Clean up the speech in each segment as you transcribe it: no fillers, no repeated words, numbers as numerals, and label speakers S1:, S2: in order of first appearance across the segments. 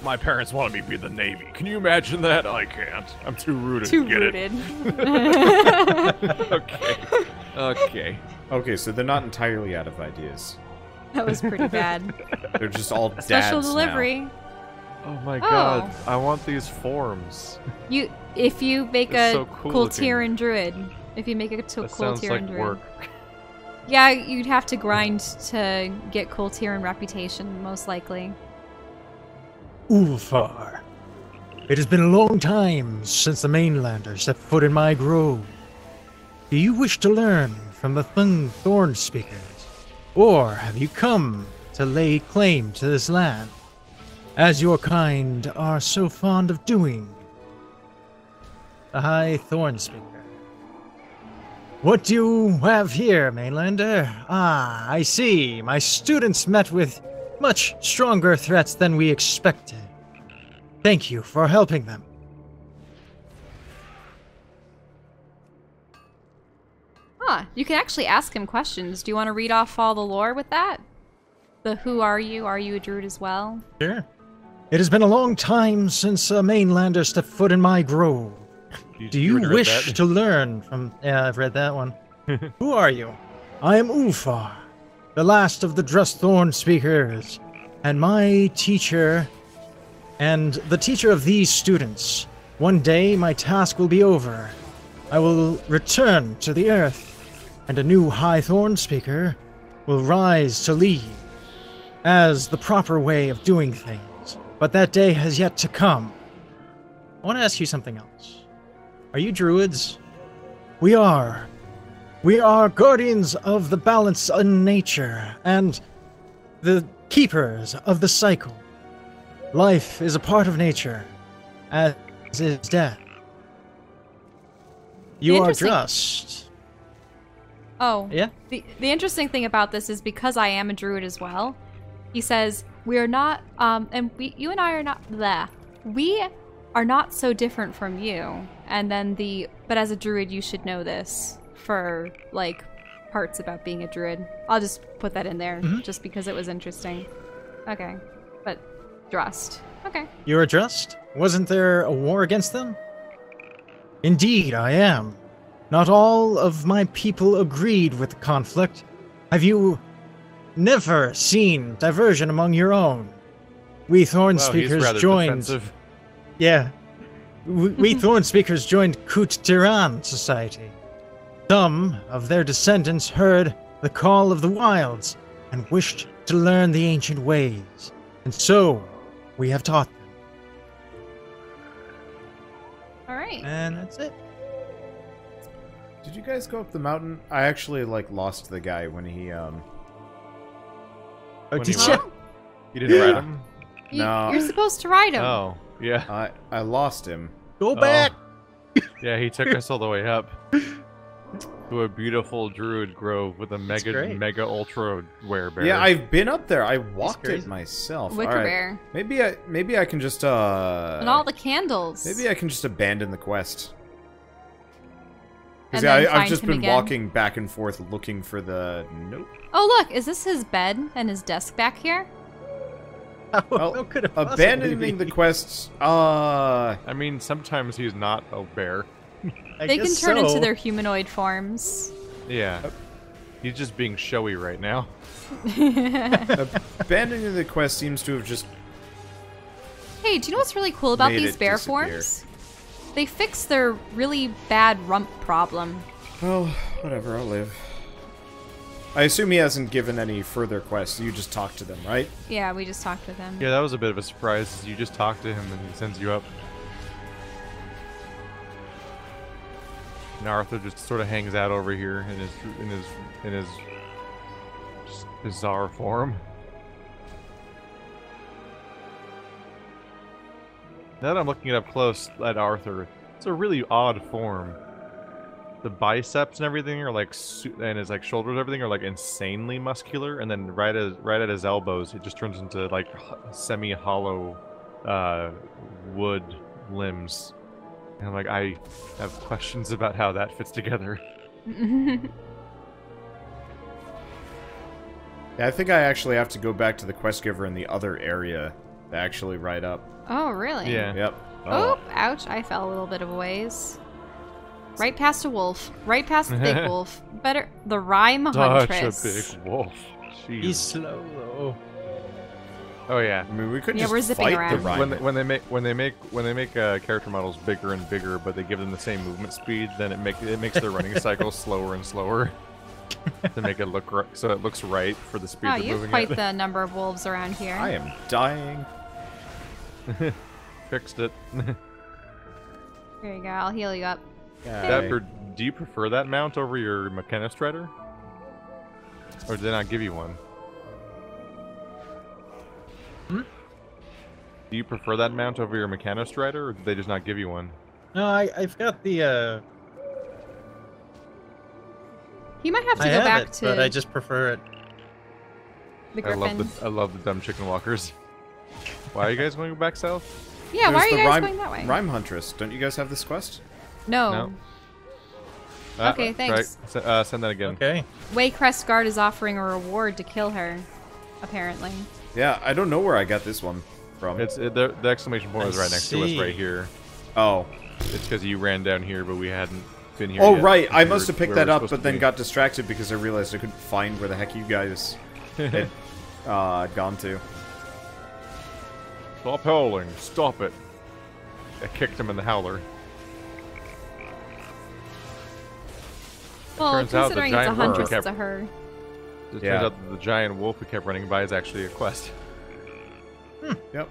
S1: My parents wanted me to be in the Navy. Can you imagine that? I can't. I'm too rooted.
S2: Too
S1: Get
S2: rooted.
S1: It? Okay. Okay.
S3: Okay, so they're not entirely out of ideas.
S2: That was pretty bad.
S3: They're just all dads
S2: Special delivery.
S3: now.
S1: Oh my god. I want these forms.
S2: If you make
S1: It's
S2: a
S1: so cool
S2: cool
S1: looking.
S2: Tyrian druid. If you make a cool
S1: That sounds
S2: Tyrian
S1: like
S2: druid.
S1: work.
S2: Yeah, you'd have to grind to get cool Tyrian reputation, most likely.
S4: Ulfar. It has been a long time since the mainlander stepped foot in my grove. Do you wish to learn from the Thorn Speakers? Or have you come to lay claim to this land, as your kind are so fond of doing? The High Thorn Speaker. What do you have here, mainlander? Ah, I see. My students met with much stronger threats than we expected. Thank you for helping them.
S2: Huh, you can actually ask him questions. Do you want to read off all the lore with that? The who are you? Are you a druid as well?
S4: Sure. It has been a long time since a mainlander stepped foot in my grove. Do you
S1: read
S4: wish
S1: that?
S4: to learn from... Yeah, I've read that one. Who are you? I am Ulfar, the last of the Thorn Speakers, and my teacher, and the teacher of these students. One day, my task will be over. I will return to the earth, and a new High Thorn Speaker will rise to lead, as the proper way of doing things. But that day has yet to come. I want to ask you something else. Are you druids? We are. We are guardians of the balance in nature, and the keepers of the cycle. Life is a part of nature, as is death. You are
S2: Interesting.
S4: just...
S2: Oh.
S4: Yeah?
S2: The interesting thing about this is because I am a druid as well, he says, we are not, you and I are not, bleh. We are not so different from you. And then but as a druid, you should know this for, like, parts about being a druid. I'll just put that in there, just because it was interesting. Okay. But, Drust. Okay.
S4: You're a Just? Wasn't there a war against them? Indeed, I am. Not all of my people agreed with the conflict. Have you never seen diversion among your own? We Thorn
S1: Wow, he's
S4: Speakers
S1: rather
S4: joined...
S1: defensive.
S4: Yeah. We Thorn Speakers joined Kut Tiran Society. Some of their descendants heard the call of the wilds and wished to learn the ancient ways. And so, we have taught them.
S2: Alright.
S4: And that's it.
S3: Did you guys go up the mountain? I actually, like, lost the guy when he,
S4: Oh,
S1: When
S4: did
S1: he
S4: you?
S1: went- You didn't ride him?
S3: No.
S2: You're supposed to ride him.
S1: Oh, yeah.
S3: I lost him.
S4: Go back!
S1: Yeah, he took us all the way up to a beautiful druid grove with a
S4: great.
S1: mega ultra werebear.
S3: Yeah, I've been up there. I walked
S4: crazy.
S3: it myself.
S2: Wicker
S3: Alright.
S2: bear.
S3: Maybe I can just
S2: And all the candles.
S3: maybe I can just abandon the quest.
S2: And
S3: Because
S2: then
S3: I've
S2: find
S3: just
S2: him
S3: been
S2: again.
S3: walking back and forth looking for the nope.
S2: Oh look, is this his bed and his desk back here?
S3: Well,
S4: How could it possibly
S3: abandoning
S4: be?
S3: the quests.
S1: I mean, sometimes he's not a bear.
S4: I
S2: They can
S4: guess
S2: turn into
S4: so.
S2: their humanoid forms.
S1: Yeah. He's just being showy right now.
S3: abandoning the quest seems to have just
S2: Hey, do you know what's really cool about
S3: Made
S2: these
S3: it
S2: bear
S3: disappear.
S2: forms? They fix their really bad rump problem.
S3: well, whatever. I'll live. I assume he hasn't given any further quests. You just talked to them, right?
S2: Yeah, we just talked with him.
S1: Yeah, that was a bit of a surprise. You just talk to him and he sends you up. And Arthur just sort of hangs out over here in his just bizarre form. Now that I'm looking it up close at Arthur, it's a really odd form. The biceps and everything are like, and his like shoulders and everything are like insanely muscular, and then right at his elbows, it just turns into like semi-hollow wood limbs. And I'm like, I have questions about how that fits together.
S3: Yeah, I think I actually have to go back to the quest giver in the other area Actually, right up.
S2: Oh, really?
S1: Yeah.
S3: Yep.
S2: Oh, ouch. I fell a little bit of a ways. Right past a wolf. Right past the big wolf. Better. The Rime Huntress.
S1: Such a big wolf. Jeez.
S4: He's slow though.
S1: Oh yeah.
S3: I mean, we could
S2: Yeah,
S3: just
S2: we're zipping
S3: fight
S2: around.
S3: the Rhine.
S1: When they make character models bigger and bigger, but they give them the same movement speed, then it makes their running cycle slower and slower to make it look so it looks right for the speed
S2: Oh,
S1: they're
S2: you have
S1: moving
S2: quite
S1: at.
S2: the number of wolves around here.
S3: I am dying.
S1: Fixed it.
S2: Here you go. I'll heal you up.
S1: Dapper, do you prefer that mount over your McKenna Strider? Or did they not give you one? Do you prefer that mount over your McKenna Strider, or did they just not give you one?
S4: No, I've got the.
S2: He might have to
S4: I
S2: go
S4: have
S2: back
S4: it,
S2: to
S4: but I just prefer it.
S2: the
S1: I
S2: Griffin.
S1: love the dumb chicken walkers. Why are you guys going back south?
S2: Yeah, why are
S3: There's
S2: you
S3: the
S2: guys
S3: Rime,
S2: going that way?
S3: Rime Huntress. Don't you guys have this quest?
S2: No.
S1: No.
S2: Okay, thanks.
S1: Right. Send that again.
S4: Okay.
S2: Waycrest Guard is offering a reward to kill her, apparently.
S3: Yeah, I don't know where I got this one from.
S1: The exclamation point is right next to us, right here.
S3: Oh.
S1: It's because you ran down here, but we hadn't been here
S3: Oh,
S1: yet.
S3: right. I
S1: We
S3: must
S1: were
S3: have picked
S1: where
S3: that
S1: we're
S3: up,
S1: supposed
S3: but
S1: to
S3: then
S1: be.
S3: got distracted because I realized I couldn't find where the heck you guys had gone to.
S1: Stop howling! Stop it! I kicked him in the howler.
S2: Well,
S1: turns out the
S2: considering it's a
S1: giant wolf
S2: huntress,
S1: kept-
S2: it's a her.
S1: It
S3: Yeah.
S1: turns out that the giant wolf we kept running by is actually a quest.
S3: Yep.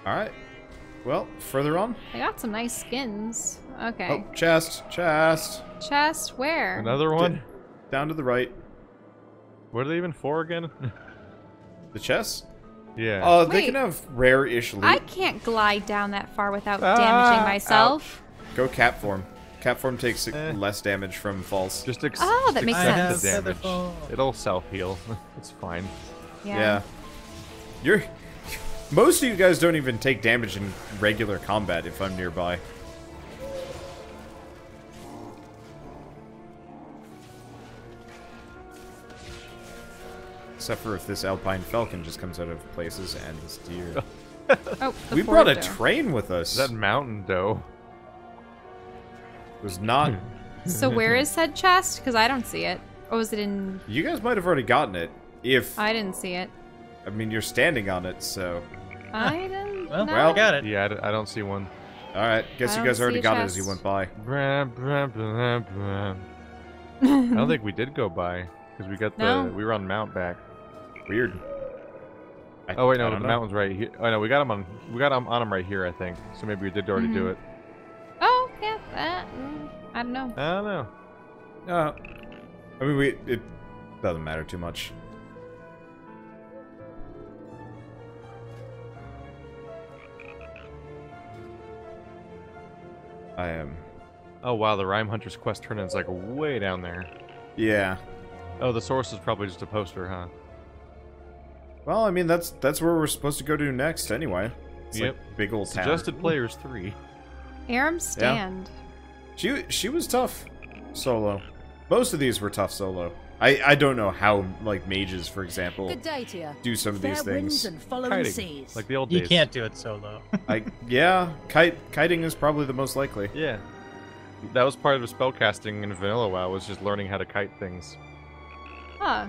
S3: Alright. Well, further on.
S2: I got some nice skins. Okay.
S3: Oh, chest.
S2: Chest, where?
S1: Another one?
S3: Down to the right.
S1: What are they even for again?
S3: The chest?
S1: Yeah.
S3: They
S2: Wait.
S3: can have rare-ish loot.
S2: I can't glide down that far without damaging myself.
S3: Go cap form. Cap form takes
S1: Eh.
S3: less damage from falls.
S1: Just
S2: Oh, that makes
S1: accept
S2: sense.
S1: the
S4: I have
S1: damage.
S4: featherfall.
S1: It'll self-heal. It's fine.
S3: Yeah. You're... Most of you guys don't even take damage in regular combat if I'm nearby. Except for if this Alpine Falcon just comes out of places and this deer.
S2: Oh, the
S3: We brought a
S2: forge door.
S3: train with us.
S1: Is that mountain dough?
S3: It was not...
S2: So where is said chest? Because I don't see it. Or was it in...
S3: You guys might have already gotten it. If...
S2: I didn't see it.
S3: I mean, you're standing on it, so...
S2: I didn't
S4: Well,
S2: know.
S4: I got it.
S1: Yeah, I don't see one.
S3: Alright, guess
S2: I
S3: you
S2: don't
S3: guys already
S2: see a
S3: got it as you
S2: chest.
S3: went by.
S1: I don't think we did go by because we got the
S2: No.
S1: we were on mount back.
S3: Weird.
S1: Oh wait,
S3: I
S1: no,
S3: don't
S1: the
S3: know.
S1: mountain's right here. Oh no, we got him on him right here, I think. So maybe we did already do it.
S2: Oh, yeah. I don't know.
S1: I don't know.
S3: I mean, it doesn't matter too much. I am.
S1: Oh wow, the Rime Hunter's quest turn-in's like way down there.
S3: Yeah.
S1: Oh, the source is probably just a poster, huh?
S3: Well, I mean, that's where we're supposed to go to next, anyway. It's
S1: Yep.
S3: like big old town.
S1: Suggested players 3.
S2: Aram stand.
S3: She was tough solo. Most of these were tough solo. I don't know how, like, mages, for example,
S5: Good day to you.
S3: do some of
S5: Fair
S3: these
S5: winds
S3: things.
S5: and following
S1: Kiting,
S5: seas.
S1: like the old
S4: You
S1: days.
S4: can't do it solo.
S3: Yeah, kiting is probably the most likely.
S1: Yeah. That was part of spellcasting in Vanilla WoW, was just learning how to kite things.
S2: Huh.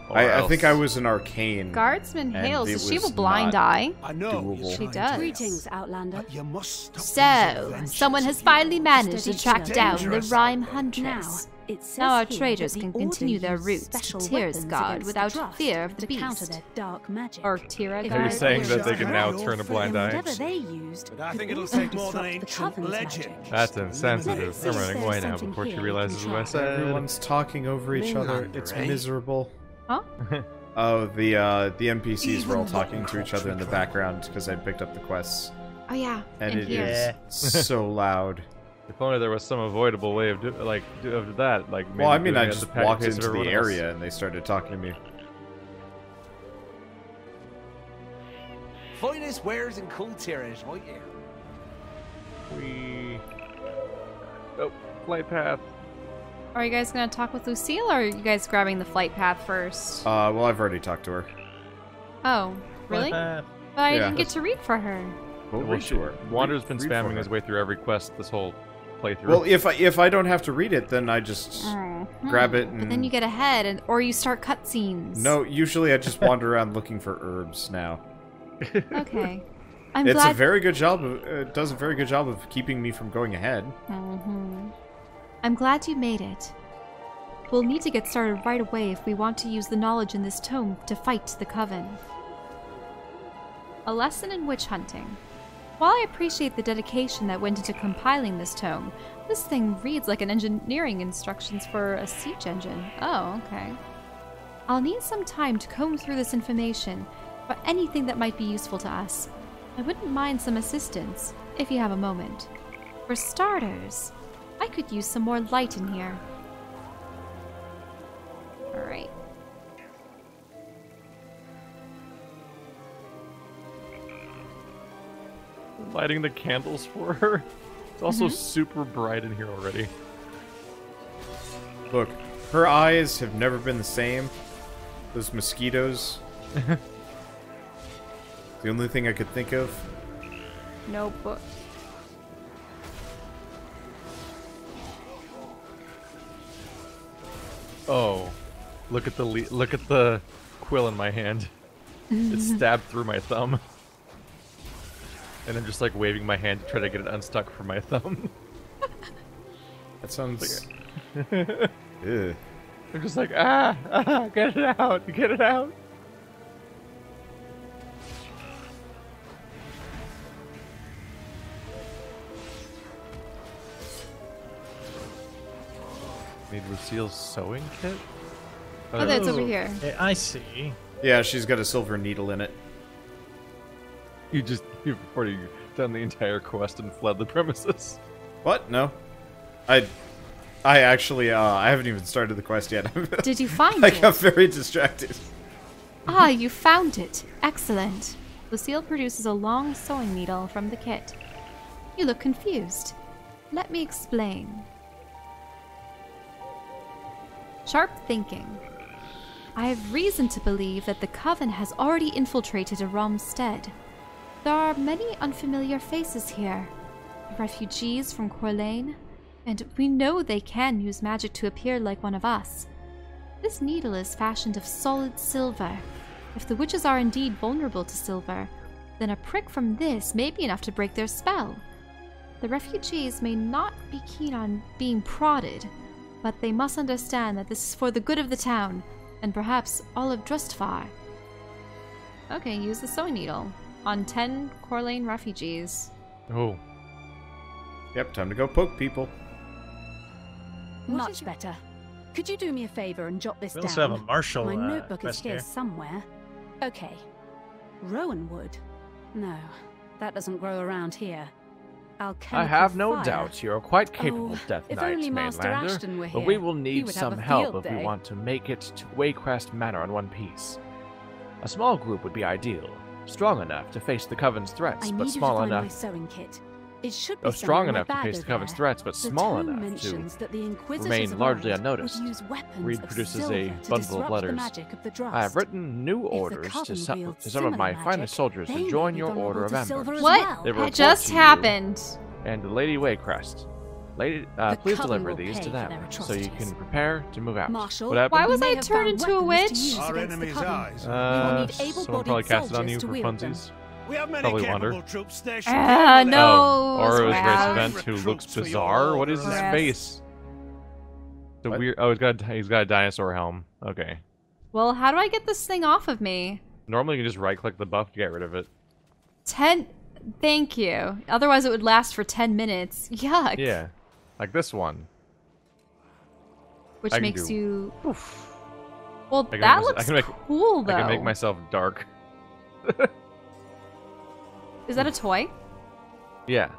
S1: Or
S3: I think I
S1: else-
S3: was an arcane.
S2: Guardsman
S3: And
S2: hails.
S3: it
S2: Does she have a
S3: was
S2: blind
S3: not
S2: eye?
S6: I know.
S3: doable.
S2: She does.
S5: Greetings, Outlander.
S6: But you must stop these
S2: So,
S6: adventures
S2: someone has
S6: of
S2: finally
S6: yours.
S2: managed to
S5: Steady
S2: track
S5: slow.
S2: down the
S6: Dangerous.
S2: Rime
S5: Now,
S2: Huntress.
S5: it says
S2: Now our
S5: here
S2: traders
S5: that
S2: can
S5: the
S2: continue
S5: Order
S2: their
S5: use
S2: routes to
S5: special
S2: Tyr's
S5: weapons
S2: Guard
S5: against
S2: without
S5: the Drougth
S2: fear of the
S5: to counter
S2: beast.
S5: their dark magic.
S2: Or Tira
S5: If
S1: Are you
S2: Guard.
S1: saying that they
S6: Just
S1: can now turn a blind eye?
S5: Whatever they used,
S6: But I
S5: could
S6: think it'll
S5: also
S6: take more than
S5: disrupt the
S6: ancient
S5: Covenant's
S6: legend.
S5: magic.
S1: That's
S5: Let's
S1: insensitive.
S5: see
S1: I'm
S5: if
S1: running
S5: there's
S1: away now
S5: something
S1: before she
S5: here we
S1: realizes
S5: can
S1: what I
S5: try.
S1: said.
S3: Everyone's talking over each other.
S6: Moonlander,
S3: It's
S6: eh?
S3: miserable.
S2: Huh?
S3: Oh, the NPCs were all
S6: Even
S3: talking to each other in the
S6: Warcraft.
S3: background because I picked up the quests,
S2: Oh yeah.
S3: and
S2: in
S3: it
S2: here.
S3: is so loud.
S1: If only there was some avoidable way of of that, like.
S3: Well, I
S1: maybe
S3: mean,
S1: doing
S3: I
S1: it at
S3: just
S1: the pace
S3: walked
S1: of
S3: into the
S1: everyone else.
S3: area and they started talking to me.
S6: Finest wares and cool terrace right here.
S1: Oh, flight path.
S2: Are you guys gonna talk with Lucille, or are you guys grabbing the flight path first?
S3: Well, I've already talked to her.
S2: Oh. Really?
S4: Like that.
S2: But I
S3: Yeah.
S2: didn't get to read for her.
S3: Well, sure.
S1: Wander's been
S3: Read for
S1: spamming
S3: her.
S1: his way through every quest this whole playthrough.
S3: Well, if I don't have to read it, then I just grab it and...
S2: But then you get ahead, or you start cutscenes.
S3: No, usually I just wander around looking for herbs now.
S2: Okay. I'm
S3: It's
S2: glad.
S3: a very good job of, it does a very good job of keeping me from going ahead.
S2: I'm glad you made it. We'll need to get started right away if we want to use the knowledge in this tome to fight the Coven. A lesson in witch hunting. While I appreciate the dedication that went into compiling this tome, this thing reads like an engineering instructions for a siege engine. Oh, okay. I'll need some time to comb through this information for anything that might be useful to us. I wouldn't mind some assistance, if you have a moment. For starters, I could use some more light in here. Alright.
S1: Lighting the candles for her. It's also super bright in here already.
S3: Look, her eyes have never been the same. Those mosquitoes. The only thing I could think of.
S2: No, but
S1: Oh, look at the quill in my hand. It stabbed through my thumb, and I'm just like waving my hand to try to get it unstuck from my thumb.
S3: That sounds... Ugh.
S1: I'm just like get it out, get it out. Need Lucille's sewing kit?
S2: oh, that's over here.
S4: Okay, I see.
S3: Yeah, she's got a silver needle in it.
S1: You've already done the entire quest and fled the premises.
S3: What? No. I actually, I haven't even started the quest yet.
S2: Did you find
S3: I
S2: it?
S3: got very distracted.
S2: Ah, you found it. Excellent. Lucille produces a long sewing needle from the kit. You look confused. Let me explain. Sharp thinking. I have reason to believe that the Coven has already infiltrated Aram's stead. There are many unfamiliar faces here. Refugees from Corlane, and we know they can use magic to appear like one of us. This needle is fashioned of solid silver. If the witches are indeed vulnerable to silver, then a prick from this may be enough to break their spell. The refugees may not be keen on being prodded, but they must understand that this is for the good of the town, and perhaps all of Drustvar. Okay, use the sewing needle on 10 Corlane refugees.
S1: Oh.
S3: Yep, time to go poke people.
S5: Much better. Could you do me a favor and jot this
S4: We
S5: down?
S4: also have a martial
S5: My notebook is
S4: quest
S5: here
S4: here.
S5: somewhere. Okay. Rowanwood. No, that doesn't grow around here.
S6: I
S5: Alchemical
S6: have no
S5: fire.
S6: doubt you're quite capable,
S5: Oh,
S6: Death
S5: if
S6: Knight,
S5: only Master Ashton were
S6: Mainlander, but
S5: here,
S6: we will
S5: he
S6: need
S5: would have
S6: some
S5: a
S6: help
S5: field
S6: if we
S5: day.
S6: want to make it to Wayward Manor in one piece. A small group would be ideal, strong enough to face the Coven's threats,
S5: I need
S6: but
S5: you to
S6: small
S5: find my
S6: enough.
S5: sewing kit. It should be
S6: Oh, strong
S5: somewhere in my
S6: enough to
S5: bag
S6: face the
S5: over
S6: Coven's
S5: there.
S6: threats, but
S5: The
S6: small
S5: tome
S6: enough
S5: mentions
S6: to
S5: that the Inquisitors
S6: remain
S5: of
S6: largely
S5: old
S6: unnoticed.
S5: would use weapons
S6: Reed
S5: of
S6: produces
S5: silver
S6: a
S5: to
S6: bundle of
S5: disrupt
S6: letters.
S5: the magic of the Drust.
S6: I have written new
S5: If the
S6: orders
S5: Coven
S6: to
S5: wields
S6: some of my
S5: similar
S6: finest
S5: magic,
S6: soldiers
S5: they
S6: to
S5: may
S6: join
S5: be
S6: your
S5: vulnerable
S6: order of
S5: to silver
S6: embers.
S5: as
S2: What
S5: well.
S6: They will report
S2: just
S6: to you.
S2: happened?
S6: And Lady Waycrest. Lady, please
S5: Coven
S6: deliver
S5: will
S6: these
S5: pay
S6: to
S5: for
S6: them,
S5: their
S6: so you
S5: atrocities.
S6: can prepare to move out.
S5: Marshal,
S6: What happened?
S2: Why was
S5: we may
S2: I
S5: have
S2: turned
S5: found
S2: into a
S5: weapons
S2: witch?
S5: to use
S7: Our
S5: against the
S7: enemy's
S5: Coven.
S7: eyes.
S5: We will need
S1: Someone
S5: able-bodied
S1: probably cast it on
S5: soldiers
S1: you
S5: to
S1: for
S5: wield them.
S1: funsies.
S7: We have many
S1: Probably
S7: capable
S1: Wander.
S7: troops stationed here,
S2: No,
S1: Oh, or it was
S2: Rav.
S1: Grace Vent, who looks
S7: Recruits for your
S1: bizarre. What is his
S2: order.
S1: face? The
S3: What?
S1: weird. Oh, he's got a dinosaur helm. Okay.
S2: Well, how do I get this thing off of me?
S1: Normally, you can just right-click the buff to get rid of it.
S2: 10. Thank you. Otherwise, it would last for 10 minutes. Yuck.
S1: Yeah, like this one.
S2: Which
S1: I can
S2: makes
S1: do-
S2: you.
S1: Oof.
S2: Well,
S1: I can
S2: that
S1: make- I
S2: looks
S1: can make-
S2: cool, though.
S1: I can make myself dark.
S2: Is that a toy?
S1: Yeah,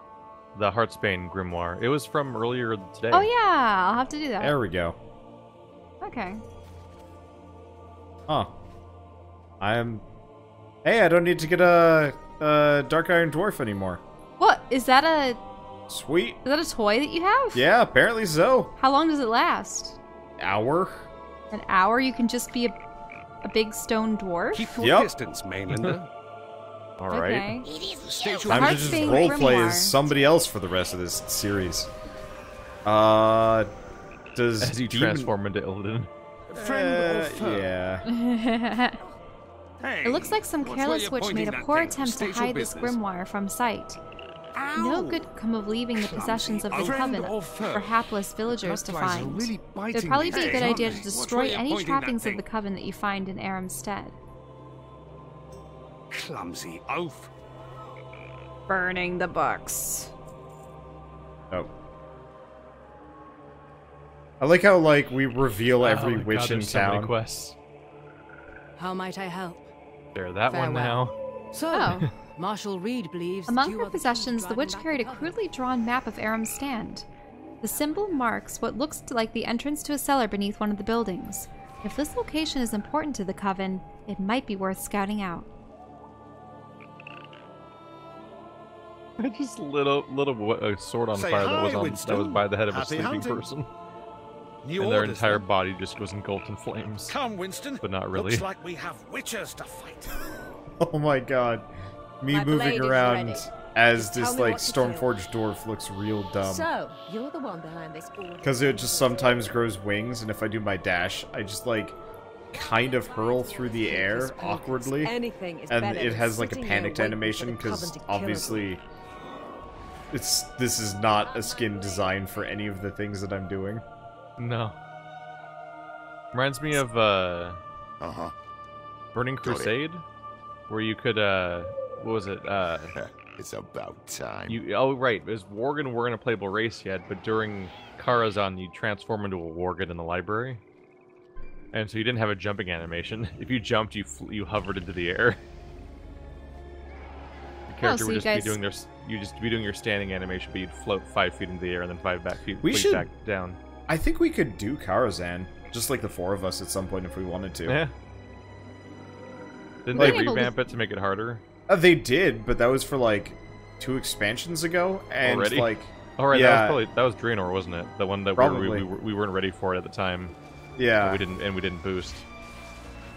S1: the Heartsbane Grimoire. It was from earlier today.
S2: Oh, yeah. I'll have to do that.
S3: There we go.
S2: Okay.
S3: Huh. Hey, I don't need to get a Dark Iron Dwarf anymore.
S2: What? Is that a
S3: Sweet.
S2: toy that you have?
S3: Yeah, apparently so.
S2: How long does it last?
S3: Hour?
S2: An hour? You can just be a big stone dwarf?
S7: Keep your
S3: Yep.
S7: distance, Mainlander.
S1: All right.
S2: Okay.
S3: Time to
S2: Hearts
S3: just
S2: being
S3: roleplay
S2: grimoire.
S3: as somebody else for the rest of this series. Does
S1: As you
S3: demon...
S1: transform into Illidan.
S3: Yeah.
S2: It looks like some careless witch made a poor attempt to hide this grimoire from sight. No good could come of leaving the possessions of the coven for hapless villagers to find. It would probably be a good idea to destroy any trappings of the coven that you find in Aram's stead.
S7: Clumsy oaf.
S2: Burning the books.
S3: Oh. I like how, like, we reveal every
S1: Oh,
S3: witch
S1: God,
S3: in
S1: there's so many
S3: town.
S1: quests.
S5: How might I help?
S1: There, that one now.
S5: So,
S2: Oh.
S5: Marshal Reed believes
S2: Among
S5: you
S2: her
S5: are the
S2: possessions, the
S5: driving
S2: witch
S5: back
S2: carried a
S5: coven.
S2: crudely drawn map of Aram's stand. The symbol marks what looks like the entrance to a cellar beneath one of the buildings. If this location is important to the coven, it might be worth scouting out.
S1: I just lit a sword on
S7: Say
S1: fire
S7: hi,
S1: that was
S7: Winston.
S1: by the head of a
S7: Happy
S1: sleeping
S7: hunting.
S1: person,
S7: New
S1: and their
S7: orders,
S1: entire
S7: then.
S1: body just was engulfed in flames.
S7: Come, Winston.
S1: But not really.
S7: Looks like we have witches to fight.
S3: Oh my god. Me
S5: My blade
S3: moving
S5: is
S3: around
S5: ready.
S3: as
S5: Just tell
S3: this,
S5: me
S3: like,
S5: what to do.
S3: Stormforged dwarf looks real dumb.
S8: So, you're the one behind this board.
S3: Because it just sometimes grows wings, and if I do my dash, I just, like, kind of hurl through the air awkwardly.
S8: Anything is
S3: And
S8: better
S3: it
S8: than
S3: has, like, a
S8: sitting here
S3: panicked
S8: waiting for
S3: animation,
S8: the
S3: because
S8: coven to kill
S3: obviously this is not a skin design for any of the things that I'm doing.
S1: No. Reminds me of
S7: Uh-huh.
S1: Burning
S7: Got it.
S1: Crusade, where you could what was it?
S7: It's about time.
S1: Oh right, as Worgen weren't a playable race yet, but during Karazhan you transform into a Worgen in the library, and so you didn't have a jumping animation. If you jumped, you hovered into the air. The character
S2: so
S1: would
S2: you
S1: just
S2: guys-
S1: be doing you'd just be doing your standing animation, but you'd float 5 feet into the air and then 5 feet
S3: We should-
S1: back down.
S3: I think we could do Karazhan, just like the 4 of us at some point if we wanted to.
S1: Yeah. Didn't
S3: Like-
S1: they revamp it to make it harder?
S3: They did, but that was for, like, 2 expansions ago, and,
S1: Already?
S3: like...
S1: Oh right,
S3: Yeah.
S1: that was Draenor, wasn't it? The one that
S3: Probably.
S1: we weren't ready for it at the time.
S3: Yeah.
S1: We didn't boost.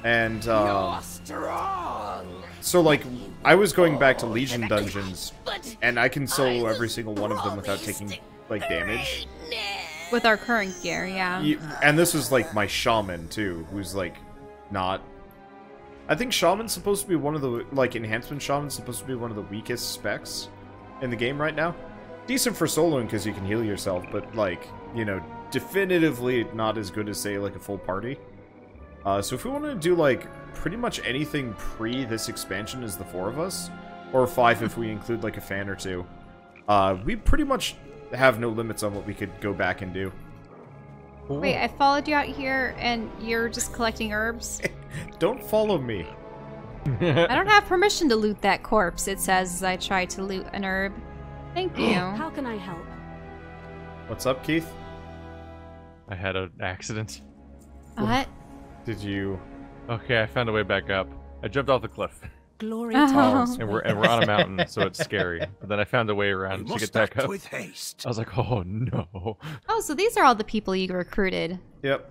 S3: And, so, like, I was going back to Legion dungeons, and I can solo every single one of them without taking, like, damage.
S2: With our current gear, yeah.
S3: And this was, like, my Shaman, too, who's, like, not... I think Shaman's supposed to be one of the, like, Enhancement Shaman's supposed to be one of the weakest specs in the game right now. Decent for soloing because you can heal yourself, but, like, you know, definitively not as good as, say, like, a full party. So if we wanted to do, like, pretty much anything pre this expansion as the 4 of us, or 5 if we include, like, a fan or 2, we pretty much have no limits on what we could go back and do.
S2: Wait, I followed you out here and you're just collecting herbs?
S3: Don't follow me.
S2: I don't have permission to loot that corpse, it says as I try to loot an herb. Thank you.
S5: How can I help?
S3: What's up, Keith?
S1: I had an accident.
S2: What?
S3: Did you...
S1: Okay, I found a way back up. I jumped off the cliff,
S5: Glory
S2: Oh.
S5: to
S1: and we're on a mountain, so it's scary. But then I found a way
S7: We
S1: around to
S7: must
S1: get back
S7: act
S1: up.
S7: with haste.
S1: I was like, oh no.
S2: Oh, so these are all the people you recruited.
S3: Yep.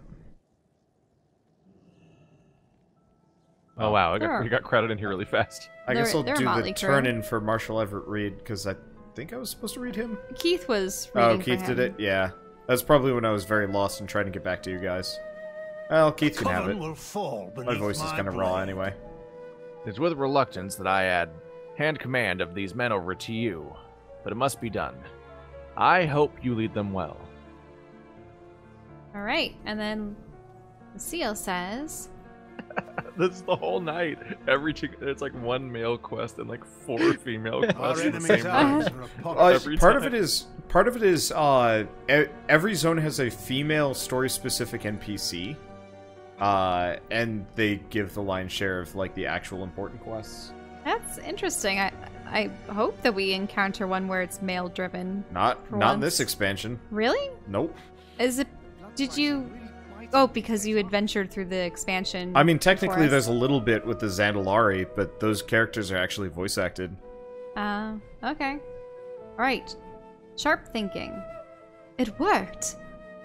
S1: Oh wow,
S2: Sure.
S1: we got crowded in here really fast.
S3: I guess
S2: They're-
S3: I'll
S2: they're a
S3: do the
S2: motley crew.
S3: turn-in for Marshall Everett Reed, because I think I was supposed to read him.
S2: Keith was reading
S3: Oh,
S2: for
S3: Keith did
S2: him.
S3: it? Yeah. That's probably when I was very lost and trying to get back to you guys. Well, Keith can have
S7: Coven
S3: it.
S7: will fall
S3: My
S7: beneath
S3: voice is
S7: my
S3: kind of raw
S7: blade.
S3: anyway.
S6: It's with reluctance that I add hand command of these men over to you, but it must be done. I hope you lead them well.
S2: Alright, and then Lucille says...
S1: This is the whole night. It's like 1 male quest and like 4 female
S7: Our
S1: quests in the
S7: enemy's
S1: same
S7: eyes
S1: room.
S7: are upon us.
S1: Every
S3: Part of
S1: time.
S3: it is, every zone has a female story-specific NPC, and they give the lion's share of, like, the actual important quests.
S2: That's interesting. I hope that we encounter one where it's male-driven.
S3: Not
S2: For
S3: in
S2: once.
S3: this expansion.
S2: Really?
S3: Nope.
S2: Is it... Did you... Oh, because you adventured through the expansion.
S3: I mean, technically
S2: before us?
S3: there's a little bit with the Zandalari, but those characters are actually voice acted.
S2: Okay. Alright. Sharp thinking. It worked!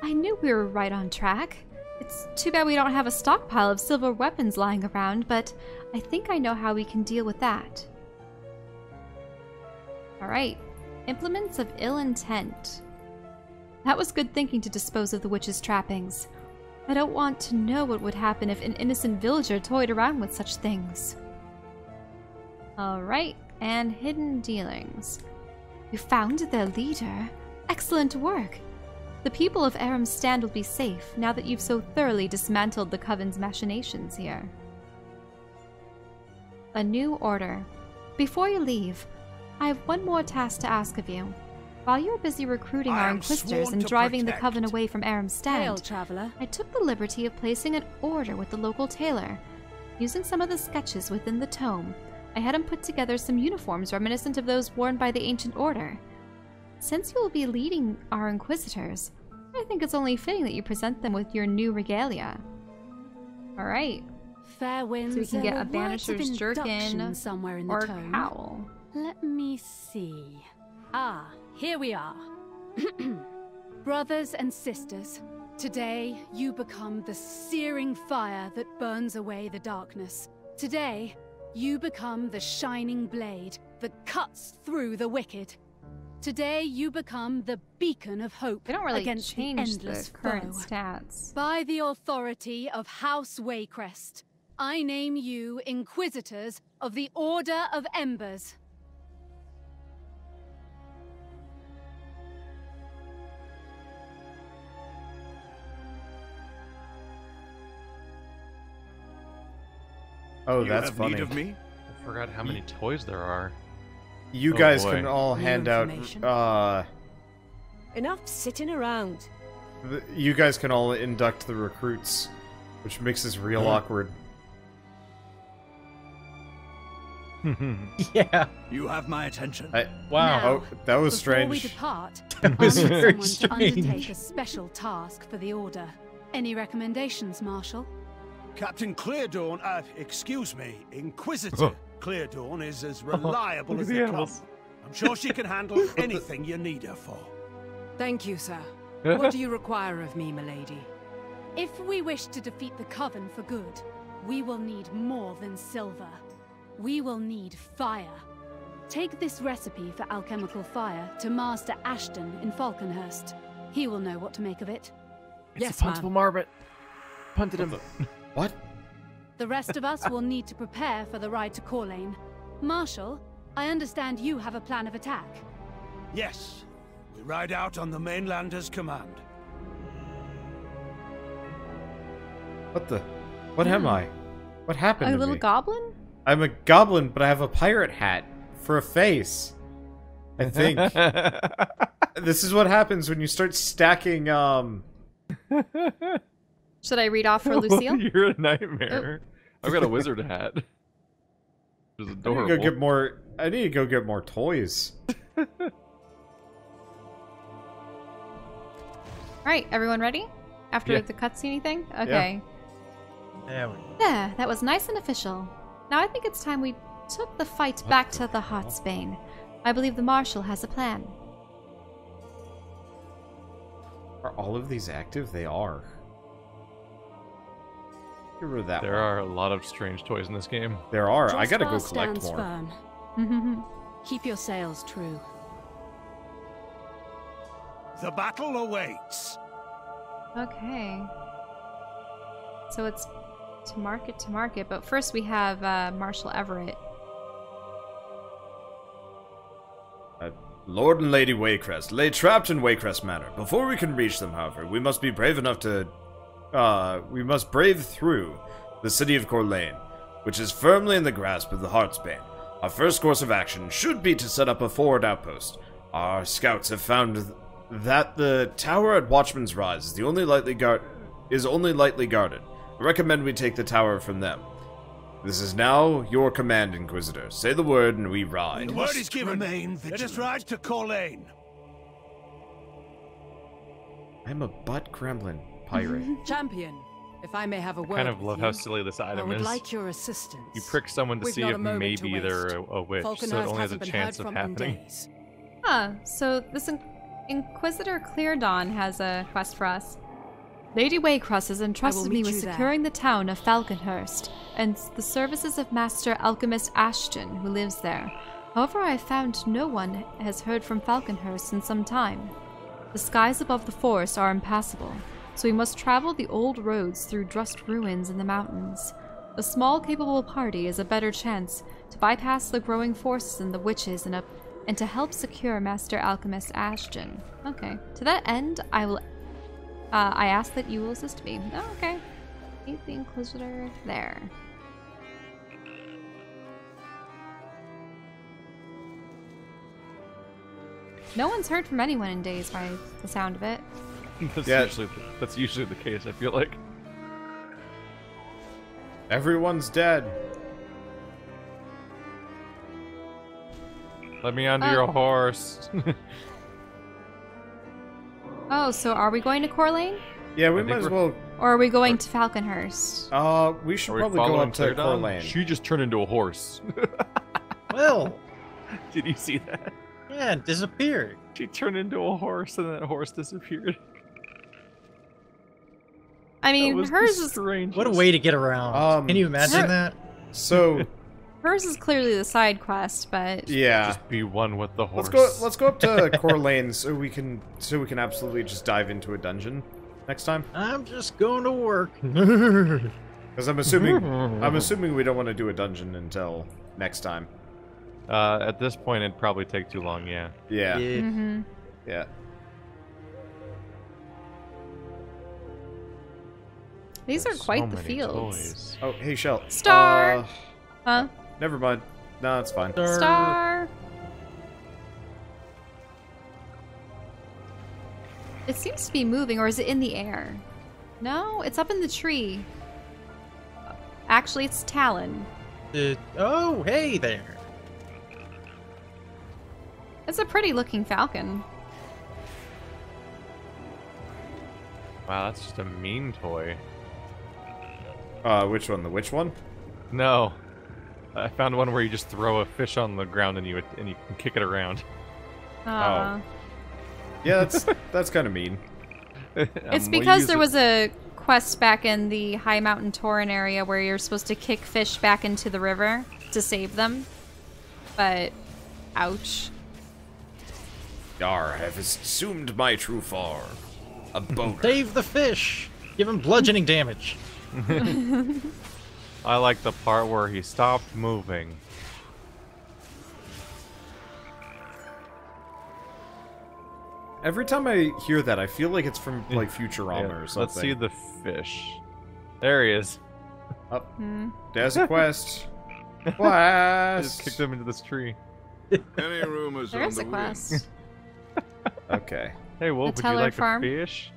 S2: I knew we were right on track. It's too bad we don't have a stockpile of silver weapons lying around, but I think I know how we can deal with that. Alright. Implements of ill intent. That was good thinking to dispose of the witch's trappings. I don't want to know what would happen if an innocent villager toyed around with such things. Alright, and hidden dealings. You found their leader. Excellent work. The people of Aram's Stand will be safe now that you've so thoroughly dismantled the Coven's machinations here. A new order. Before you leave, I have one more task to ask of you. While you were busy recruiting our Inquisitors and driving the Coven away from Aram's
S5: Hail,
S2: Stand,
S5: traveler.
S2: I took the liberty of placing an order with the local tailor. Using some of the sketches within the tome, I had him put together some uniforms reminiscent of those worn by the Ancient Order. Since you will be leading our Inquisitors, I think it's only fitting that you present them with your new regalia. Alright,
S5: Fair winds.
S2: so we can
S5: there
S2: get a
S5: were words of
S2: Banisher's Jerkin
S5: induction somewhere in the
S2: or
S5: tome.
S2: Cowl.
S5: Let me see. Ah, here we are. Brothers and sisters, today you become the searing fire that burns away the darkness. Today, you become the shining blade that cuts through the wicked. Today, you become the beacon of hope
S2: They don't really
S5: against the
S2: change
S5: endless
S2: the current
S5: foe.
S2: stats.
S5: By the authority of House Waycrest, I name you Inquisitors of the Order of Embers.
S3: Oh,
S7: You
S3: that's
S7: have
S3: funny.
S7: need of me?
S1: I forgot how many toys there are.
S3: You
S1: Oh,
S3: guys
S1: boy.
S3: can all
S8: New
S3: hand out.
S8: information? Enough sitting around.
S3: You guys can all induct the recruits, which makes this real awkward.
S4: Yeah.
S7: You have my attention.
S4: Wow.
S5: Now,
S3: Oh, that was
S5: Before we
S3: strange.
S5: depart,
S4: That was
S5: I need
S4: very
S5: someone to undertake
S4: strange.
S5: a special task for the Order. Any recommendations, Marshal?
S7: Captain Cleardawn, excuse me, Inquisitor Cleardawn is as reliable
S1: look
S7: as
S1: at
S7: they
S1: the
S7: come.
S1: animals.
S7: I'm sure she can handle anything you need her for.
S8: Thank you, sir. What do you require of me, milady?
S5: If we wish to defeat the Coven for good, we will need more than silver. We will need fire. Take this recipe for alchemical fire to Master Ashton in Falconhurst. He will know what to make of it.
S6: It's
S8: Yes,
S6: a puntable
S8: ma'am.
S6: marmot. Punted him.
S3: What?
S5: The rest of us will need to prepare for the ride to Corlane. Marshal, I understand you have a plan of attack.
S7: Yes, we ride out on the mainlander's command.
S3: What the? What am I? What happened
S2: A
S3: to
S2: little
S3: me?
S2: goblin?
S3: I'm a goblin, but I have a pirate hat for a face. I think. This is what happens when you start stacking,
S2: Should I read off for Lucille?
S1: You're a nightmare. I've got a wizard hat. Which is
S3: I need
S1: adorable.
S3: to go get more. I need to go get more toys.
S2: Alright, everyone ready? After
S1: Yeah.
S2: the cutscene thing? Okay.
S4: There we go.
S2: There, that was nice and official. Now I think it's time we took the fight back to the Heartsbane. I believe the Marshal has a plan.
S3: Are all of these active? They are. Get rid of that
S1: There
S3: one.
S1: are a lot of strange toys in this game.
S3: There are. I gotta go
S5: Drossbar
S3: collect
S5: stands
S3: more.
S5: firm. Keep your sails true.
S7: The battle awaits.
S2: Okay. So it's to market, but first we have Marshal Everett.
S3: Lord and Lady Waycrest lay trapped in Waycrest Manor. Before we can reach them, however, we must be brave enough to... we must brave through the city of Corlane, which is firmly in the grasp of the Heartsbane. Our first course of action should be to set up a forward outpost. Our scouts have found that the tower at Watchman's Rise is only lightly guarded. I recommend we take the tower from them. This is now your command, Inquisitor. Say the word and we ride.
S7: The word is given. Let us ride to Corlane.
S3: I'm a butt-gremlin pirate.
S8: Champion, if I may have a word
S1: Kind of
S8: with
S1: love
S8: you,
S1: how silly this
S8: I
S1: item
S8: would
S1: is.
S8: like your assistance.
S1: You prick someone to
S8: We've
S1: see
S8: not
S1: if
S8: a moment to
S1: maybe they're
S8: waste.
S1: a witch, so it
S8: Falconhurst
S1: only has a
S8: hasn't been
S1: chance
S8: heard
S1: of
S8: from in
S1: happening.
S8: days.
S2: Huh, so this Inquisitor Cleardawn has a quest for us. Lady Waycrest has entrusted me
S8: meet
S2: with
S8: you there.
S2: securing the town of Falconhurst and the services of Master Alchemist Ashton, who lives there. However, I have found no one has heard from Falconhurst in some time. The skies above the forest are impassable, so we must travel the old roads through Drust ruins in the mountains. A small, capable party is a better chance to bypass the growing forces and the witches and to help secure Master Alchemist Ashton. Okay. To that end, I ask that you will assist me. Oh, okay. Meet the Inquisitor there. No one's heard from anyone in days by the sound of it.
S1: That's usually the case, I feel like.
S3: Everyone's dead.
S1: Let me onto your horse.
S2: Oh, so are we going to Corlane?
S3: Yeah, we might as well.
S2: Or are we going to Falconhurst?
S3: We should probably go up to Corlane.
S1: She just turned into a horse.
S4: Well,
S1: Did you see that?
S4: yeah, it disappeared.
S1: She turned into a horse and that horse disappeared.
S2: I mean, hers is
S1: strange.
S4: What a way to get around. Can you imagine that?
S3: So
S2: hers is clearly the side quest, but
S3: yeah,
S1: just be one with the horse.
S3: Let's go up to Corlane so we can absolutely just dive into a dungeon next time.
S4: I'm just going to work.
S3: Because I'm assuming we don't want to do a dungeon until next time.
S1: At this point, it'd probably take too long. Yeah.
S3: Yeah.
S2: mm-hmm.
S3: Yeah.
S2: These
S1: There's
S2: are quite
S1: so
S2: the
S1: many
S2: fields.
S1: toys.
S3: Oh, hey, Shell.
S2: Star! Huh?
S3: Never mind. No, it's fine.
S2: Star! It seems to be moving, or is it in the air? No, it's up in the tree. Actually, it's Talon.
S4: Oh, hey there.
S2: It's a pretty looking falcon.
S1: Wow, that's just a mean toy.
S3: Which one? The witch one?
S1: No. I found one where you just throw a fish on the ground and you can kick it around.
S3: Yeah, that's kind of mean.
S2: It's because there was a quest back in the High Mountain Tauren area where you're supposed to kick fish back into the river to save them. But, ouch.
S3: Yar, I have assumed my true form. A boat.
S4: Save the fish. Give him bludgeoning damage.
S1: I like the part where he stopped moving.
S3: Every time I hear that, I feel like it's from like Futurama or something.
S1: Let's see the fish. There he is.
S3: Up. There's a quest. Quest.
S1: Just kicked him into this tree.
S9: Any rumors
S2: There
S9: on
S2: is
S9: the
S2: a quest.
S3: Okay.
S1: Hey, Wolf, would you
S2: Teller
S1: like
S2: farm?
S1: a fish?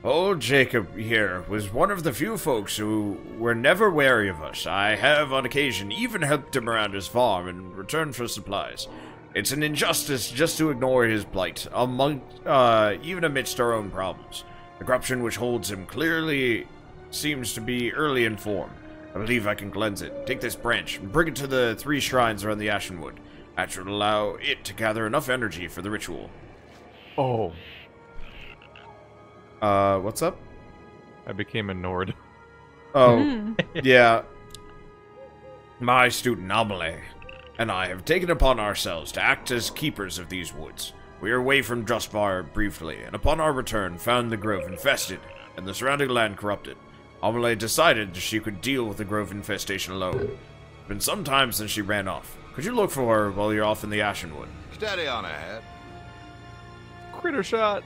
S3: Old Jacob here was one of the few folks who were never wary of us. I have, on occasion, even helped him around his farm in return for supplies. It's an injustice just to ignore his plight, even amidst our own problems. The corruption which holds him clearly seems to be early in form. I believe I can cleanse it. Take this branch and bring it to the 3 shrines around the Ashenwood. That should allow it to gather enough energy for the ritual.
S1: Oh.
S3: What's up?
S1: I became a Nord.
S3: Oh, yeah. My student, Amelie, and I have taken upon ourselves to act as keepers of these woods. We were away from Drustvar briefly, and upon our return found the grove infested, and the surrounding land corrupted. Amelie decided she could deal with the grove infestation alone. It's been some time since she ran off. Could you look for her while you're off in the Ashenwood?
S9: Steady on ahead.
S1: Critter shot.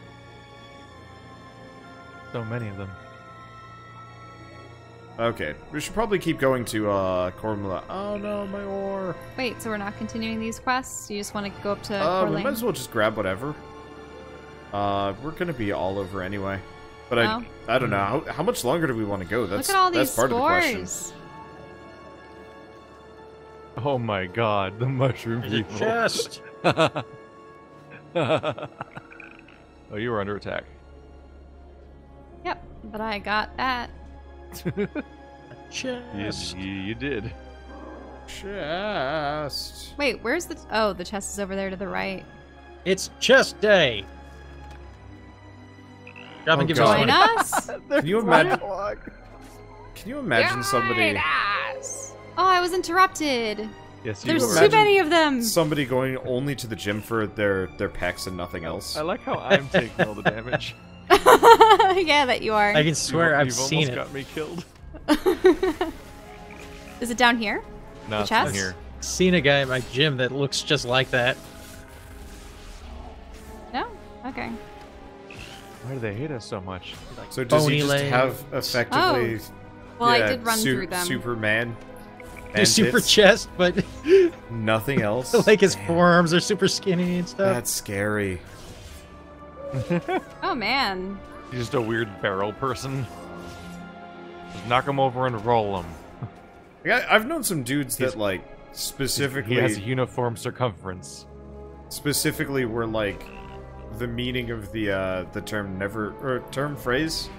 S1: So many of them.
S3: Okay, we should probably keep going to, Cormula. Oh no, my ore.
S2: Wait, so we're not continuing these quests? You just want to go up to
S3: We
S2: Corlane?
S3: might as well just grab whatever. We're gonna be all over anyway. But
S2: Well.
S3: I don't know. How much longer do we want to go?
S2: Look at all these
S3: that's part of the question.
S2: spores.
S1: Oh my god, the mushroom
S4: There's a
S1: people.
S4: chest.
S1: Oh, you were under attack.
S2: Yep, but I got that.
S4: Chest.
S1: You did.
S3: Chest.
S2: Wait, where's the... Oh, the chest is over there to the right.
S4: It's chest day. Drop and give us
S2: Join
S4: money.
S2: us?
S3: Can you imagine? Can you imagine somebody?
S2: Oh, I was interrupted.
S1: Yes, you
S2: There's
S1: were.
S2: too many of them.
S3: Somebody going only to the gym for their pecs and nothing else.
S1: I like how I'm taking all the damage.
S2: Yeah, that you are.
S4: I can swear I've
S1: You've
S4: seen
S1: almost
S4: it.
S1: got me killed.
S2: Is it down here?
S1: No,
S2: The
S1: it's not
S2: chest?
S1: here.
S4: Seen a guy in my gym that looks just like that.
S2: No? Okay.
S1: Why do they hate us so much?
S3: So does
S4: bony
S3: he just
S4: legs.
S3: have effectively?
S2: Well, I did run through them.
S3: Superman.
S4: His
S3: and
S4: super
S3: tits,
S4: chest, but
S3: nothing else.
S4: like his
S3: Damn,
S4: forearms are super skinny and stuff.
S3: That's scary.
S2: Oh, man.
S1: He's just a weird barrel person. Just knock him over and roll him.
S3: I've known some dudes that
S1: He's-
S3: like specifically
S1: He has a uniform circumference.
S3: specifically were like the meaning of the term term phrase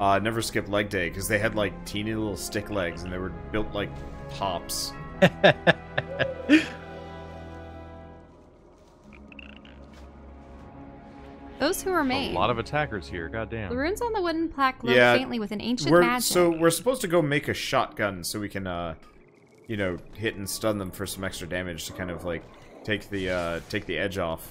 S3: never skip leg day because they had like teeny little stick legs and they were built like hops.
S2: Those who remain.
S1: A lot of attackers here, goddamn.
S2: The runes on the wooden plaque glow
S3: Yeah,
S2: faintly with an ancient magic.
S3: So we're supposed to go make a shotgun so we can you know, hit and stun them for some extra damage to kind of like take the edge off.